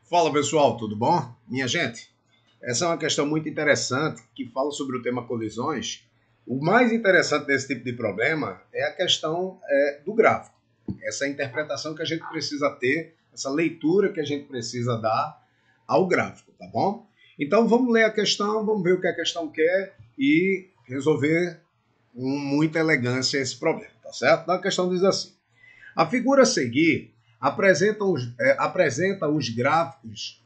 Fala pessoal, tudo bom? Minha gente, essa é uma questão muito interessante que fala sobre o tema colisões. O mais interessante desse tipo de problema é a questão do gráfico. Essa interpretação que a gente precisa ter, essa leitura que a gente precisa dar ao gráfico, tá bom? Então vamos ler a questão, vamos ver o que a questão quer e resolver com muita elegância esse problema, tá certo? Então a questão diz assim: a figura a seguir apresenta os gráficos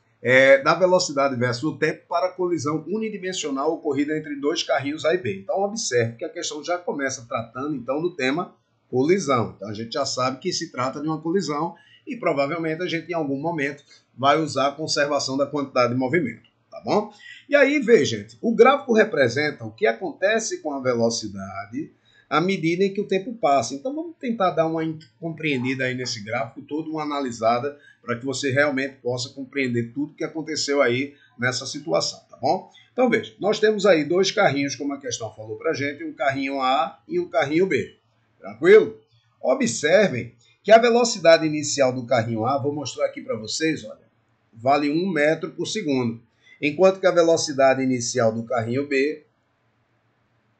da velocidade versus o tempo para a colisão unidimensional ocorrida entre dois carrinhos A e B. Então, observe que a questão já começa tratando então do tema colisão. Então, a gente já sabe que se trata de uma colisão e provavelmente a gente em algum momento vai usar a conservação da quantidade de movimento, tá bom? E aí, veja, gente, o gráfico representa o que acontece com a velocidade à medida em que o tempo passa. Então vamos tentar dar uma compreendida aí nesse gráfico todo, uma analisada, para que você realmente possa compreender tudo que aconteceu aí nessa situação, tá bom? Então veja, nós temos aí dois carrinhos, como a questão falou para a gente, um carrinho A e um carrinho B. Tranquilo? Observem que a velocidade inicial do carrinho A, vou mostrar aqui para vocês, olha, vale 1 metro por segundo, enquanto que a velocidade inicial do carrinho B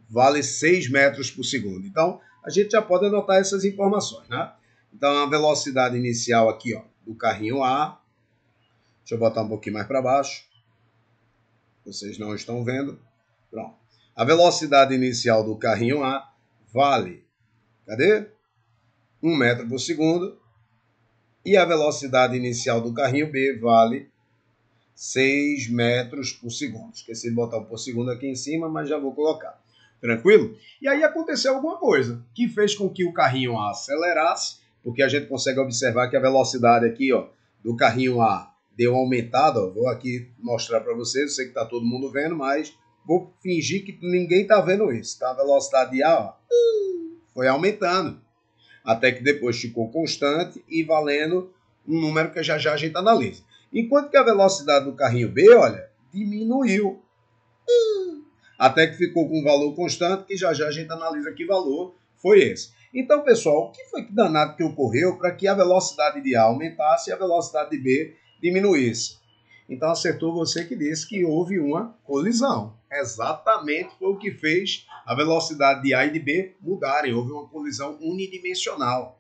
vale 6 metros por segundo. Então, a gente já pode anotar essas informações, né? Então, a velocidade inicial aqui, ó, do carrinho A, deixa eu botar um pouquinho mais para baixo, vocês não estão vendo, pronto. A velocidade inicial do carrinho A vale, cadê? 1 metro por segundo, e a velocidade inicial do carrinho B vale 6 metros por segundo. Esqueci de botar o por segundo aqui em cima, mas já vou colocar. Tranquilo? E aí aconteceu alguma coisa que fez com que o carrinho A acelerasse, porque a gente consegue observar que a velocidade aqui, ó, do carrinho A deu aumentada. Ó, vou aqui mostrar para vocês, eu sei que está todo mundo vendo, mas vou fingir que ninguém está vendo isso. Tá? A velocidade de A, ó, foi aumentando, até que depois ficou constante e valendo um número que já já a gente analisa. Enquanto que a velocidade do carrinho B, olha, diminuiu, até que ficou com um valor constante, que já já a gente analisa que valor foi esse. Então, pessoal, o que foi que danado que ocorreu para que a velocidade de A aumentasse e a velocidade de B diminuísse? Então, acertou você que disse que houve uma colisão. Exatamente foi o que fez a velocidade de A e de B mudarem. Houve uma colisão unidimensional,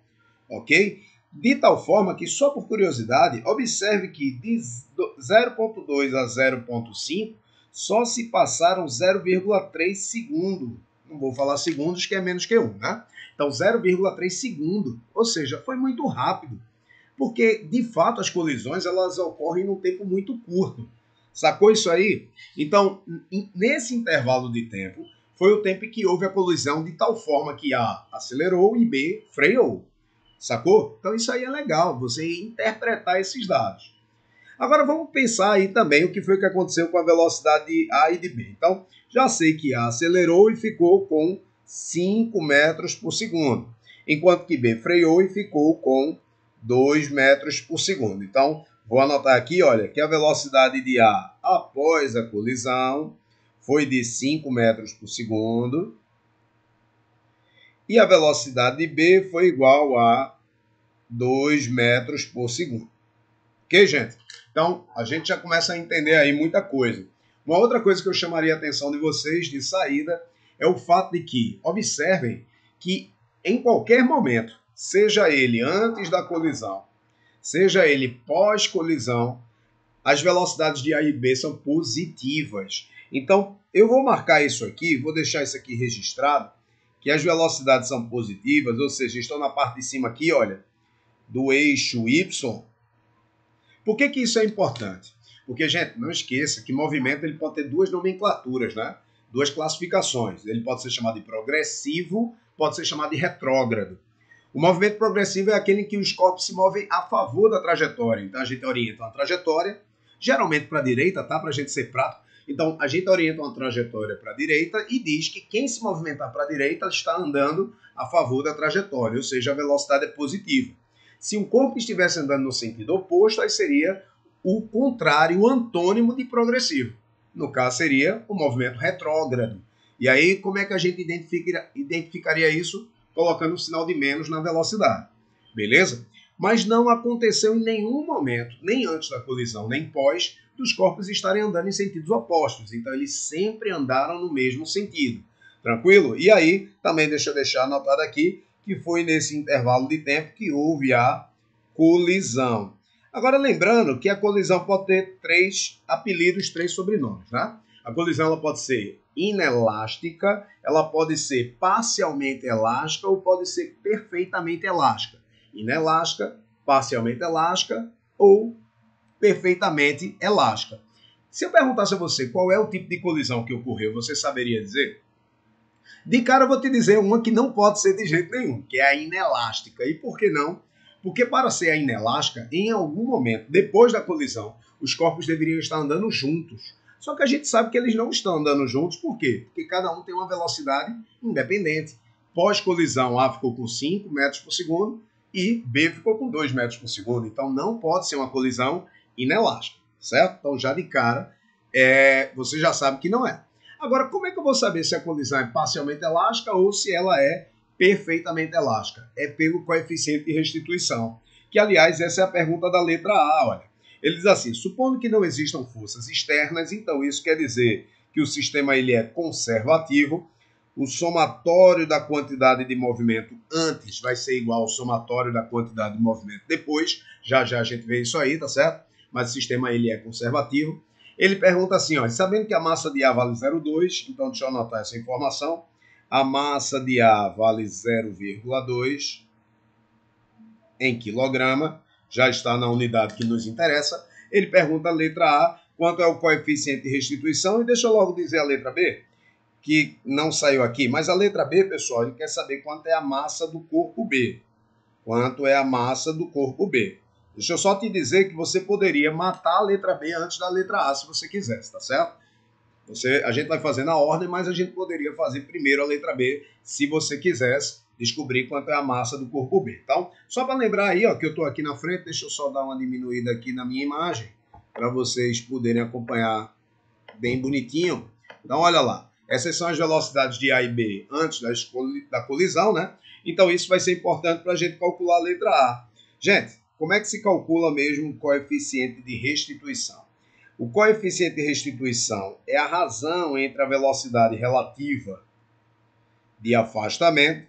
ok? De tal forma que, só por curiosidade, observe que de 0,2 a 0,5 só se passaram 0,3 segundo. Não vou falar segundos, que é menos que 1, né? Então, 0,3 segundo. Ou seja, foi muito rápido. Porque, de fato, as colisões elas ocorrem num tempo muito curto. Sacou isso aí? Então, nesse intervalo de tempo, foi o tempo em que houve a colisão de tal forma que A acelerou e B freou. Sacou? Então, isso aí é legal, você interpretar esses dados. Agora vamos pensar aí também o que foi que aconteceu com a velocidade de A e de B. Então, já sei que A acelerou e ficou com 5 metros por segundo, enquanto que B freou e ficou com 2 metros por segundo. Então, vou anotar aqui, olha, que a velocidade de A após a colisão foi de 5 metros por segundo e a velocidade de B foi igual a 2 metros por segundo. Ok, gente? Então, a gente já começa a entender aí muita coisa. Uma outra coisa que eu chamaria a atenção de vocês de saída é o fato de que, observem que em qualquer momento, seja ele antes da colisão, seja ele pós-colisão, as velocidades de A e B são positivas. Então, eu vou marcar isso aqui, vou deixar isso aqui registrado, que as velocidades são positivas, ou seja, estão na parte de cima aqui, olha, do eixo Y. Por que isso é importante? Porque, gente, não esqueça que movimento ele pode ter duas nomenclaturas, né? Duas classificações. Ele pode ser chamado de progressivo, pode ser chamado de retrógrado. O movimento progressivo é aquele em que os corpos se movem a favor da trajetória. Então, a gente orienta uma trajetória, geralmente para a direita, tá? Para a gente ser prático. Então, a gente orienta uma trajetória para a direita e diz que quem se movimentar para a direita está andando a favor da trajetória, ou seja, a velocidade é positiva. Se um corpo estivesse andando no sentido oposto, aí seria o contrário, o antônimo de progressivo. No caso, seria o movimento retrógrado. E aí, como é que a gente identificaria isso? Colocando um sinal de menos na velocidade. Beleza? Mas não aconteceu em nenhum momento, nem antes da colisão, nem pós, dos corpos estarem andando em sentidos opostos. Então, eles sempre andaram no mesmo sentido. Tranquilo? E aí, também deixa eu deixar anotado aqui que foi nesse intervalo de tempo que houve a colisão. Agora, lembrando que a colisão pode ter três apelidos, três sobrenomes, né? A colisão ela pode ser inelástica, ela pode ser parcialmente elástica ou pode ser perfeitamente elástica. Inelástica, parcialmente elástica ou perfeitamente elástica. Se eu perguntasse a você qual é o tipo de colisão que ocorreu, você saberia dizer? De cara eu vou te dizer uma que não pode ser de jeito nenhum, que é a inelástica. E por que não? Porque para ser a inelástica, em algum momento, depois da colisão, os corpos deveriam estar andando juntos. Só que a gente sabe que eles não estão andando juntos, por quê? Porque cada um tem uma velocidade independente. Pós-colisão, A ficou com 5 metros por segundo e B ficou com 2 metros por segundo. Então não pode ser uma colisão inelástica, certo? Então já de cara, você já sabe que não é. Agora, como é que eu vou saber se a colisão é parcialmente elástica ou se ela é perfeitamente elástica? É pelo coeficiente de restituição. Que, aliás, essa é a pergunta da letra A, olha. Ele diz assim, supondo que não existam forças externas, então isso quer dizer que o sistema ele é conservativo, o somatório da quantidade de movimento antes vai ser igual ao somatório da quantidade de movimento depois, já já a gente vê isso aí, tá certo? Mas o sistema ele é conservativo. Ele pergunta assim, ó, sabendo que a massa de A vale 0,2, então deixa eu anotar essa informação, a massa de A vale 0,2 em quilograma, já está na unidade que nos interessa. Ele pergunta a letra A, quanto é o coeficiente de restituição, e deixa eu logo dizer a letra B, que não saiu aqui, mas a letra B, pessoal, ele quer saber quanto é a massa do corpo B. Quanto é a massa do corpo B. Deixa eu só te dizer que você poderia matar a letra B antes da letra A, se você quisesse, tá certo? A gente vai fazer na ordem, mas a gente poderia fazer primeiro a letra B, se você quisesse descobrir quanto é a massa do corpo B. Então, só para lembrar aí, ó, que eu estou aqui na frente, deixa eu só dar uma diminuída aqui na minha imagem, para vocês poderem acompanhar bem bonitinho. Então, olha lá. Essas são as velocidades de A e B antes da colisão, né? Então, isso vai ser importante para a gente calcular a letra A. Gente, como é que se calcula mesmo o coeficiente de restituição? O coeficiente de restituição é a razão entre a velocidade relativa de afastamento,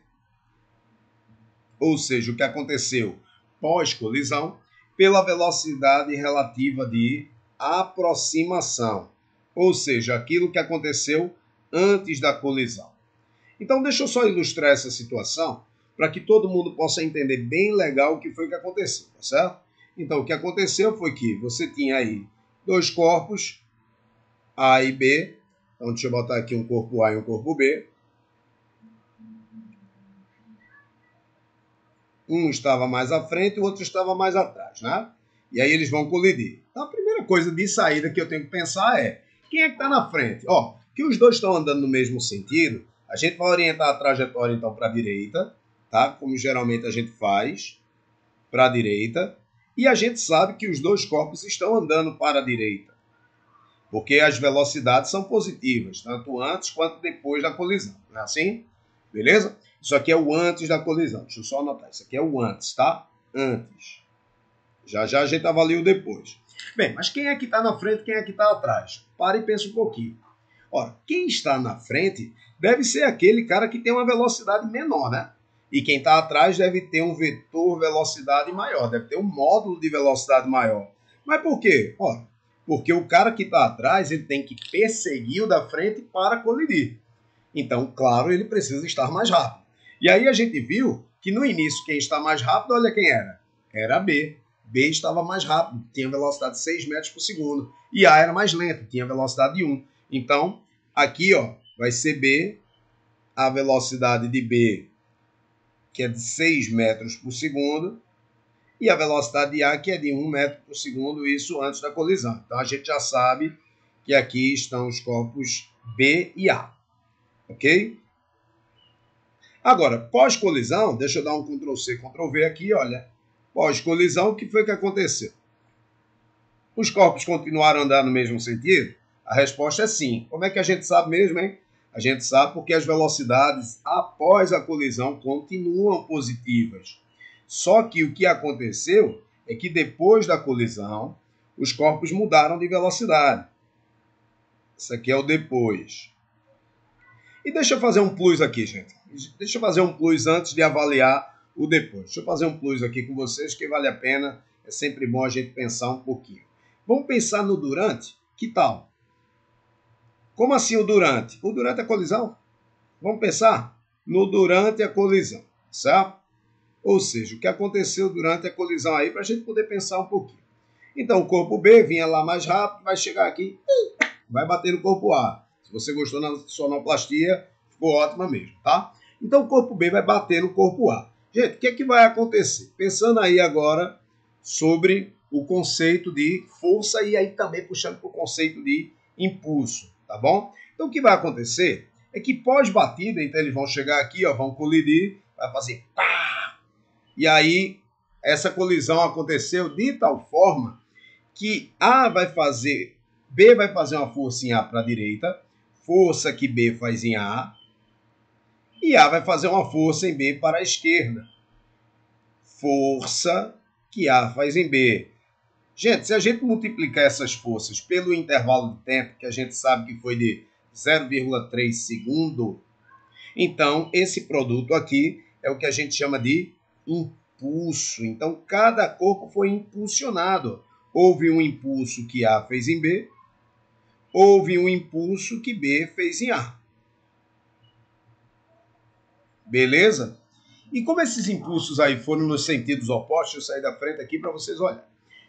ou seja, o que aconteceu pós-colisão, pela velocidade relativa de aproximação, ou seja, aquilo que aconteceu antes da colisão. Então, deixa eu só ilustrar essa situação para que todo mundo possa entender bem legal o que foi que aconteceu, tá certo? Então, o que aconteceu foi que você tinha aí dois corpos, A e B. Então, deixa eu botar aqui um corpo A e um corpo B. Um estava mais à frente e o outro estava mais atrás, né? E aí eles vão colidir. Então, a primeira coisa de saída que eu tenho que pensar é, quem é que está na frente? Ó, que os dois estão andando no mesmo sentido, a gente vai orientar a trajetória, então, para a direita, tá? Como geralmente a gente faz, para a direita. E a gente sabe que os dois corpos estão andando para a direita, porque as velocidades são positivas, tanto antes quanto depois da colisão. Não é assim? Beleza? Isso aqui é o antes da colisão. Deixa eu só anotar. Isso aqui é o antes, tá? Antes. Já já a gente avalia o depois. Bem, mas quem é que está na frente, quem é que está atrás? Para e pensa um pouquinho. Ora, quem está na frente deve ser aquele cara que tem uma velocidade menor, né? E quem está atrás deve ter um vetor velocidade maior, deve ter um módulo de velocidade maior. Mas por quê? Ora, porque o cara que está atrás ele tem que perseguir o da frente para colidir. Então, claro, ele precisa estar mais rápido. E aí a gente viu que no início quem está mais rápido, olha quem era. Era B. B estava mais rápido, tinha velocidade de 6 metros por segundo. E A era mais lento, tinha velocidade de 1. Então, aqui ó, vai ser B, a velocidade de B, que é de 6 metros por segundo, e a velocidade de A, que é de 1 metro por segundo, isso antes da colisão. Então, a gente já sabe que aqui estão os corpos B e A. Ok? Agora, pós-colisão, deixa eu dar um Ctrl+C, Ctrl+V aqui, olha. Pós-colisão, o que foi que aconteceu? Os corpos continuaram a andar no mesmo sentido? A resposta é sim. Como é que a gente sabe mesmo, hein? A gente sabe porque as velocidades após a colisão continuam positivas. Só que o que aconteceu é que depois da colisão, os corpos mudaram de velocidade. Isso aqui é o depois. E deixa eu fazer um plus aqui, gente. Deixa eu fazer um plus antes de avaliar o depois. Deixa eu fazer um plus aqui com vocês que vale a pena. É sempre bom a gente pensar um pouquinho. Vamos pensar no durante? Que tal? Como assim o durante? O durante a colisão? Vamos pensar no durante a colisão, certo? Ou seja, o que aconteceu durante a colisão aí para a gente poder pensar um pouquinho. Então, o corpo B vinha lá mais rápido, vai chegar aqui, vai bater no corpo A. Se você gostou da sonoplastia, ficou ótima mesmo, tá? Então, o corpo B vai bater no corpo A. Gente, o que é que vai acontecer? Pensando aí agora sobre o conceito de força e aí também puxando para o conceito de impulso, tá bom? Então, o que vai acontecer é que pós-batida, então eles vão chegar aqui, ó, vão colidir, vai fazer pá! E aí, essa colisão aconteceu de tal forma que B vai fazer uma força em A para a direita, força que B faz em A, e A vai fazer uma força em B para a esquerda, força que A faz em B. Gente, se a gente multiplicar essas forças pelo intervalo de tempo, que a gente sabe que foi de 0,3 segundo, então esse produto aqui é o que a gente chama de impulso. Então, cada corpo foi impulsionado. Houve um impulso que A fez em B, houve um impulso que B fez em A. Beleza? E como esses impulsos aí foram nos sentidos opostos, eu saí da frente aqui para vocês olharem.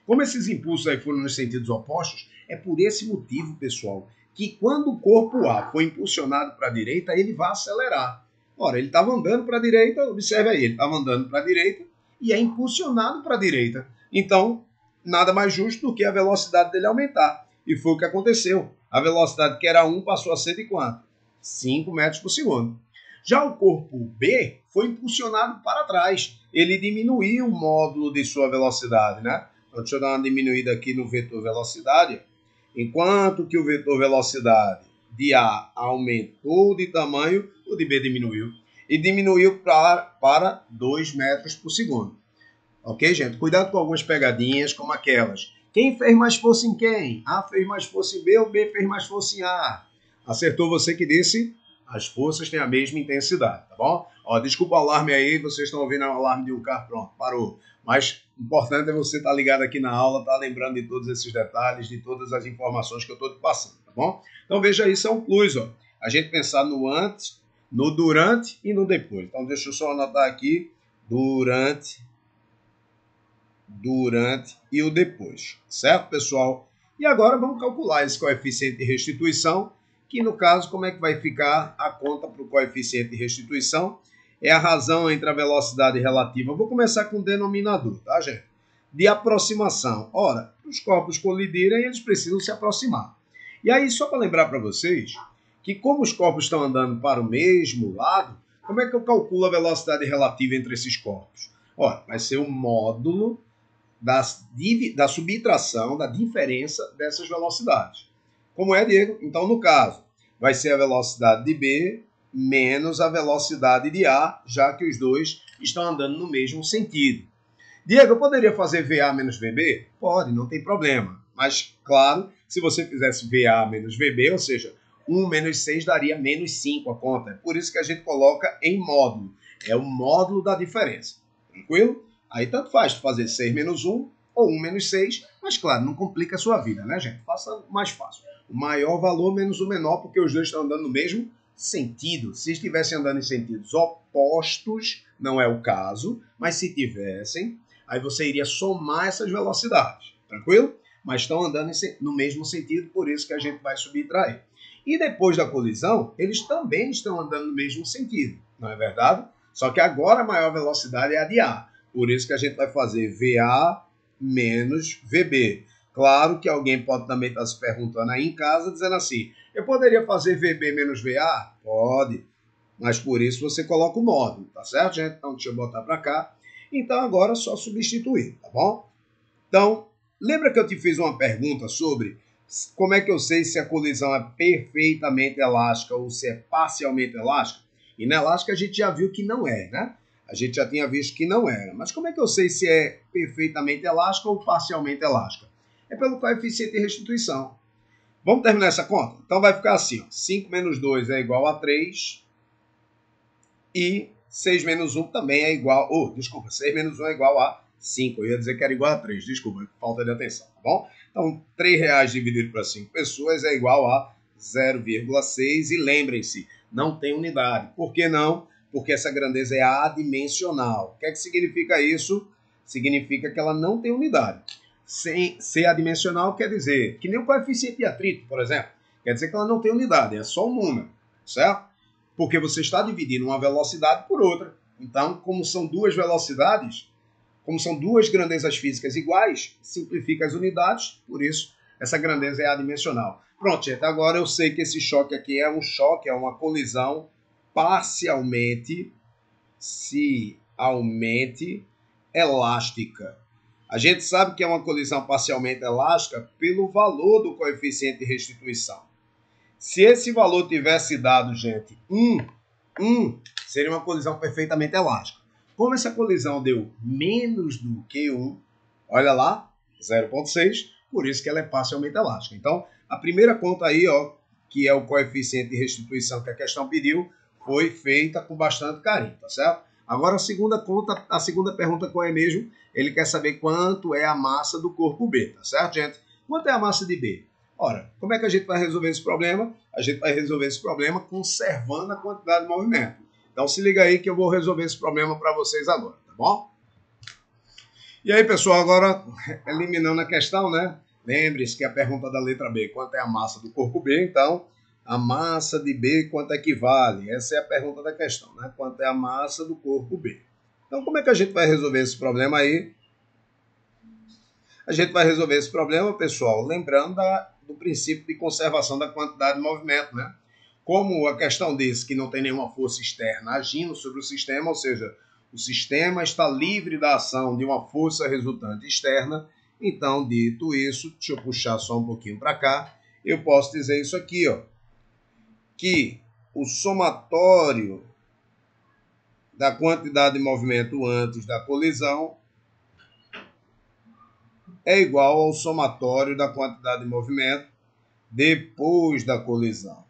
Como esses impulsos aí foram nos sentidos opostos, é por esse motivo, pessoal, que quando o corpo A foi impulsionado para a direita, ele vai acelerar. Ora, ele estava andando para a direita, observe aí, ele estava andando para a direita e é impulsionado para a direita. Então, nada mais justo do que a velocidade dele aumentar. E foi o que aconteceu. A velocidade que era 1 passou a ser de quanto? 5 metros por segundo. Já o corpo B foi impulsionado para trás. Ele diminuiu o módulo de sua velocidade, né? Então, deixa eu dar uma diminuída aqui no vetor velocidade. Enquanto que o vetor velocidade de A aumentou de tamanho, o de B diminuiu. E diminuiu para 2 metros por segundo. Ok, gente? Cuidado com algumas pegadinhas como aquelas. Quem fez mais força em quem? A fez mais força em B ou B fez mais força em A? Acertou você que disse? As forças têm a mesma intensidade, tá bom? Ó, desculpa o alarme aí, vocês estão ouvindo o alarme de um carro, pronto, parou. Mas o importante é você estar ligado aqui na aula, estar lembrando de todos esses detalhes, de todas as informações que eu estou te passando, tá bom? Então veja, isso é um plus, ó. A gente pensar no antes, no durante e no depois. Então deixa eu só anotar aqui, durante e o depois, certo, pessoal? E agora vamos calcular esse coeficiente de restituição, que no caso, como é que vai ficar a conta para o coeficiente de restituição? É a razão entre a velocidade relativa. Eu vou começar com o denominador, tá, gente? De aproximação. Ora, para os corpos colidirem, eles precisam se aproximar. E aí, só para lembrar para vocês, que como os corpos estão andando para o mesmo lado, como é que eu calculo a velocidade relativa entre esses corpos? Ora, vai ser o módulo da subtração, da diferença dessas velocidades. Como é, Diego? Então, no caso, vai ser a velocidade de B menos a velocidade de A, já que os dois estão andando no mesmo sentido. Diego, eu poderia fazer VA menos VB? Pode, não tem problema. Mas, claro, se você fizesse VA menos VB, ou seja, 1 menos 6 daria menos 5 a conta. É por isso que a gente coloca em módulo. É o módulo da diferença. Tranquilo? Aí tanto faz fazer 6 menos 1 ou 1 menos 6, mas claro, não complica a sua vida, né, gente? Faça mais fácil. O maior valor menos o menor, porque os dois estão andando no mesmo sentido. Se estivessem andando em sentidos opostos, não é o caso, mas se tivessem, aí você iria somar essas velocidades, tranquilo? Mas estão andando no mesmo sentido, por isso que a gente vai subtrair. E depois da colisão, eles também estão andando no mesmo sentido, não é verdade? Só que agora a maior velocidade é a de A. Por isso que a gente vai fazer VA menos VB. Claro que alguém pode também estar se perguntando aí em casa, dizendo assim, eu poderia fazer VB menos VA? Pode, mas por isso você coloca o módulo, tá certo, gente? Então deixa eu botar para cá. Então agora é só substituir, tá bom? Então, lembra que eu te fiz uma pergunta sobre como é que eu sei se a colisão é perfeitamente elástica ou se é parcialmente elástica? Inelástica a gente já viu que não é, né? A gente já tinha visto que não era. Mas como é que eu sei se é perfeitamente elástica ou parcialmente elástica? É pelo coeficiente de restituição. Vamos terminar essa conta? Então vai ficar assim, ó, 5 menos 2 é igual a 3 e 6 menos 1 também é igual... 6 menos 1 é igual a 5. Eu ia dizer que era igual a 3, desculpa, falta de atenção, tá bom? Então, R$ 3 dividido para 5 pessoas é igual a 0,6 e lembrem-se, não tem unidade. Por que não? Porque essa grandeza é adimensional. O que é que significa isso? Significa que ela não tem unidade. Ser adimensional quer dizer que nem o coeficiente de atrito, por exemplo. Quer dizer que ela não tem unidade, é só um número, certo? Porque você está dividindo uma velocidade por outra. Então, como são duas velocidades, como são duas grandezas físicas iguais, simplifica as unidades, por isso essa grandeza é adimensional. Pronto, gente, agora eu sei que esse choque aqui é um choque, é uma colisão parcialmente elástica. A gente sabe que é uma colisão parcialmente elástica pelo valor do coeficiente de restituição. Se esse valor tivesse dado, gente, 1, seria uma colisão perfeitamente elástica. Como essa colisão deu menos do que 1, olha lá, 0,6, por isso que ela é parcialmente elástica. Então, a primeira conta aí, ó, que é o coeficiente de restituição que a questão pediu, foi feita com bastante carinho, tá certo? Agora, a segunda pergunta qual é mesmo? Ele quer saber quanto é a massa do corpo B, tá certo, gente? Quanto é a massa de B? Ora, como é que a gente vai resolver esse problema? A gente vai resolver esse problema conservando a quantidade de movimento. Então, se liga aí que eu vou resolver esse problema para vocês agora, tá bom? E aí, pessoal, agora eliminando a questão, né? Lembre-se que a pergunta da letra B, quanto é a massa do corpo B? Então, a massa de B, quanto equivale? Essa é a pergunta da questão, né? Quanto é a massa do corpo B? Então, como é que a gente vai resolver esse problema aí? A gente vai resolver esse problema, pessoal, lembrando do princípio de conservação da quantidade de movimento, né? Como a questão diz que não tem nenhuma força externa agindo sobre o sistema, ou seja, o sistema está livre da ação de uma força resultante externa, então, dito isso, deixa eu puxar só um pouquinho para cá, eu posso dizer isso aqui, ó, que o somatório da quantidade de movimento antes da colisão é igual ao somatório da quantidade de movimento depois da colisão.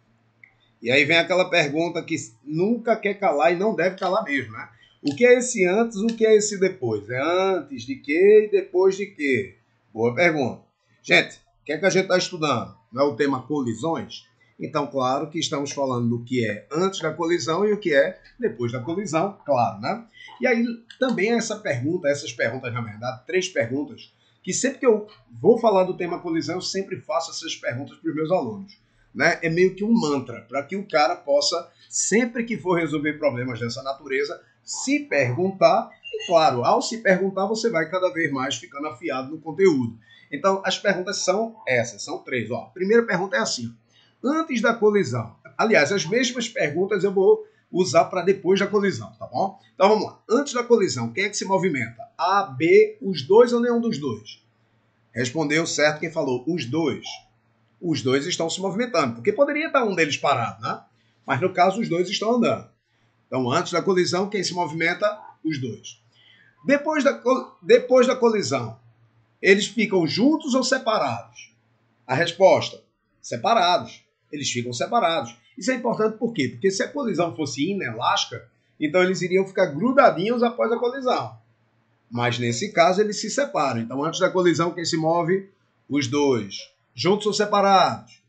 E aí vem aquela pergunta que nunca quer calar e não deve calar mesmo, né? O que é esse antes, o que é esse depois? É antes de quê e depois de quê? Boa pergunta. Gente, o que é que a gente está estudando? Não é o tema colisões? Então, claro que estamos falando do que é antes da colisão e o que é depois da colisão, claro, né? E aí também essas perguntas, na verdade, 3 perguntas, que sempre que eu vou falar do tema colisão, eu sempre faço essas perguntas para os meus alunos. Né? É meio que um mantra, para que o cara possa, sempre que for resolver problemas dessa natureza, se perguntar, e claro, ao se perguntar, você vai cada vez mais ficando afiado no conteúdo. Então, as perguntas são essas, são 3. Ó. A primeira pergunta é assim, antes da colisão. Aliás, as mesmas perguntas eu vou usar para depois da colisão, tá bom? Então, vamos lá. Antes da colisão, quem é que se movimenta? A, B, os dois ou nenhum dos dois? Respondeu certo quem falou, os dois. Os dois estão se movimentando, porque poderia estar um deles parado, né? Mas no caso, os dois estão andando. Então, antes da colisão, quem se movimenta? Os dois. Depois da colisão, eles ficam juntos ou separados? A resposta, separados. Eles ficam separados. Isso é importante por quê? Porque se a colisão fosse inelástica, então eles iriam ficar grudadinhos após a colisão. Mas nesse caso, eles se separam. Então, antes da colisão, quem se move? Os dois. Juntos ou separados?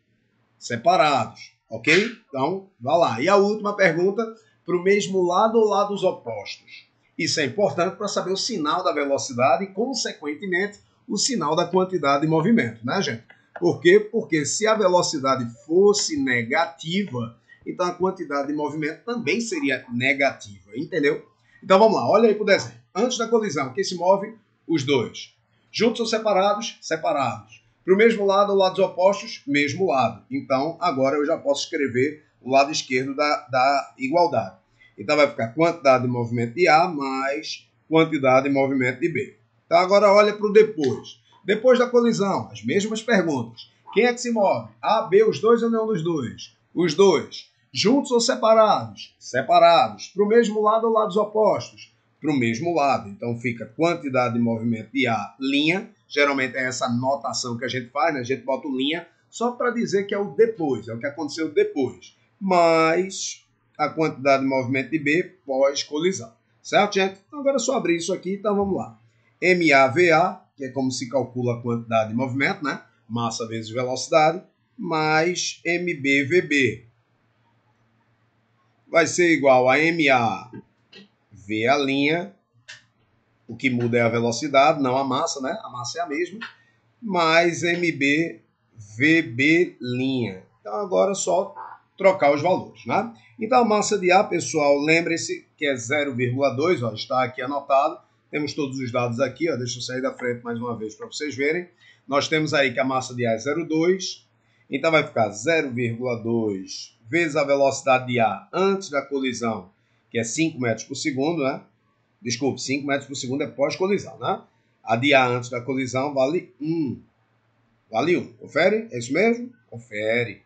Separados, ok? Então, vá lá. E a última pergunta, para o mesmo lado ou lados opostos? Isso é importante para saber o sinal da velocidade e, consequentemente, o sinal da quantidade de movimento, né, gente? Por quê? Porque se a velocidade fosse negativa, então a quantidade de movimento também seria negativa, entendeu? Então, vamos lá, olha aí para o desenho. Antes da colisão, quem se move? Os dois. Juntos ou separados? Separados. Para o mesmo lado ou lados opostos? Mesmo lado. Então, agora eu já posso escrever o lado esquerdo da igualdade. Então, vai ficar quantidade de movimento de A mais quantidade de movimento de B. Então, agora olha para o depois. Depois da colisão, as mesmas perguntas. Quem é que se move? A, B, os dois ou nenhum dos dois? Os dois. Juntos ou separados? Separados. Para o mesmo lado ou lados opostos? para o mesmo lado. Então fica quantidade de movimento de A, linha. Geralmente é essa notação que a gente faz, né? A gente bota o linha só para dizer que é o depois, é o que aconteceu depois. Mais a quantidade de movimento de B pós-colisão. Certo, gente? Então agora é só abrir isso aqui, então vamos lá. MAVA, que é como se calcula a quantidade de movimento, né? Massa vezes velocidade, mais MBVB. Vai ser igual a MA V a linha, o que muda é a velocidade, não a massa, né? A massa é a mesma, mais MB VB linha. Então agora é só trocar os valores, né? Então a massa de A, pessoal, lembre-se que é 0,2, ó, está aqui anotado. Temos todos os dados aqui, ó, deixa eu sair da frente mais uma vez para vocês verem. Nós temos aí que a massa de A é 0,2, então vai ficar 0,2 vezes a velocidade de A antes da colisão, que é 5 metros por segundo, né? Desculpe, 5 metros por segundo é pós-colisão, né? A de A antes da colisão vale 1. Vale 1. Confere? É isso mesmo? Confere.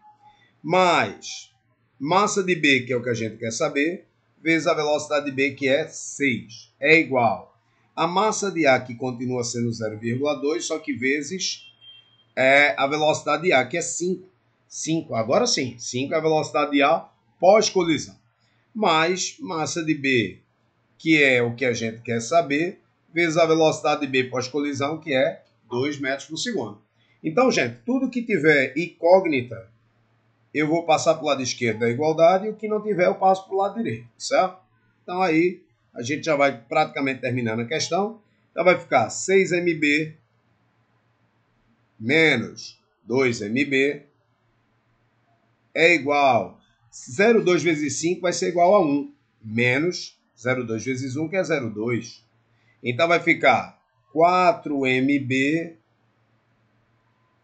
Mais massa de B, que é o que a gente quer saber, vezes a velocidade de B, que é 6. É igual a massa de A, que continua sendo 0,2, só que vezes a velocidade de A, que é 5. 5, agora sim. 5 é a velocidade de A pós-colisão. Mais massa de B, que é o que a gente quer saber, vezes a velocidade de B pós-colisão, que é 2 metros por segundo. Então, gente, tudo que tiver incógnita, eu vou passar para o lado esquerdo da igualdade, e o que não tiver, eu passo para o lado direito, certo? Então, aí, a gente já vai praticamente terminando a questão. Então, vai ficar 6MB menos 2MB é igual... 0,2 vezes 5 vai ser igual a 1, menos 0,2 vezes 1, que é 0,2. Então, vai ficar 4MB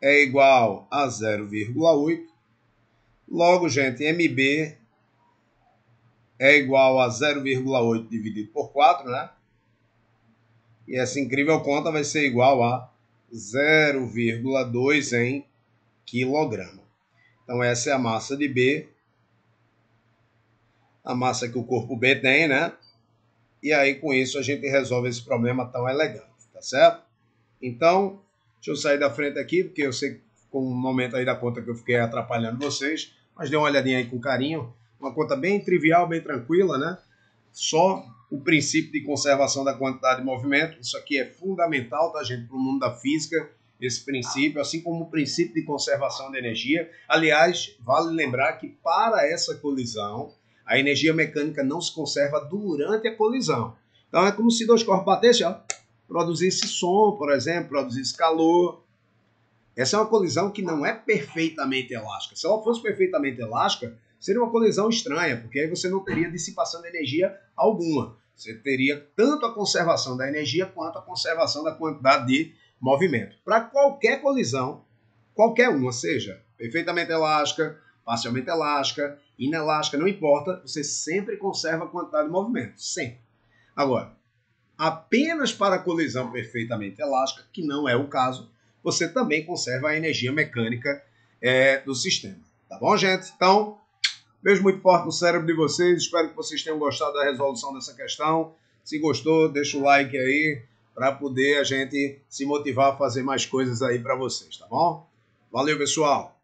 é igual a 0,8. Logo, gente, MB é igual a 0,8 dividido por 4, né? E essa incrível conta vai ser igual a 0,2 em quilograma. Então, essa é a massa de B, a massa que o corpo B tem, né? E aí, com isso, a gente resolve esse problema tão elegante, tá certo? Então, deixa eu sair da frente aqui, porque eu sei que com um momento aí da conta que eu fiquei atrapalhando vocês, mas dê uma olhadinha aí com carinho. Uma conta bem trivial, bem tranquila, né? Só o princípio de conservação da quantidade de movimento. Isso aqui é fundamental, tá, gente, para o mundo da física, esse princípio, assim como o princípio de conservação de energia. Aliás, vale lembrar que para essa colisão, a energia mecânica não se conserva durante a colisão. Então é como se dois corpos batessem, ó, produzisse som, por exemplo, produzisse calor. Essa é uma colisão que não é perfeitamente elástica. Se ela fosse perfeitamente elástica, seria uma colisão estranha, porque aí você não teria dissipação de energia alguma. Você teria tanto a conservação da energia quanto a conservação da quantidade de movimento. Para qualquer colisão, qualquer uma, seja perfeitamente elástica, parcialmente elástica, inelástica, não importa, você sempre conserva a quantidade de movimento. Sempre. Agora, apenas para a colisão perfeitamente elástica, que não é o caso, você também conserva a energia mecânica do sistema. Tá bom, gente? Então, beijo muito forte no cérebro de vocês. Espero que vocês tenham gostado da resolução dessa questão. Se gostou, deixa o like aí para poder a gente se motivar a fazer mais coisas aí para vocês, tá bom? Valeu, pessoal!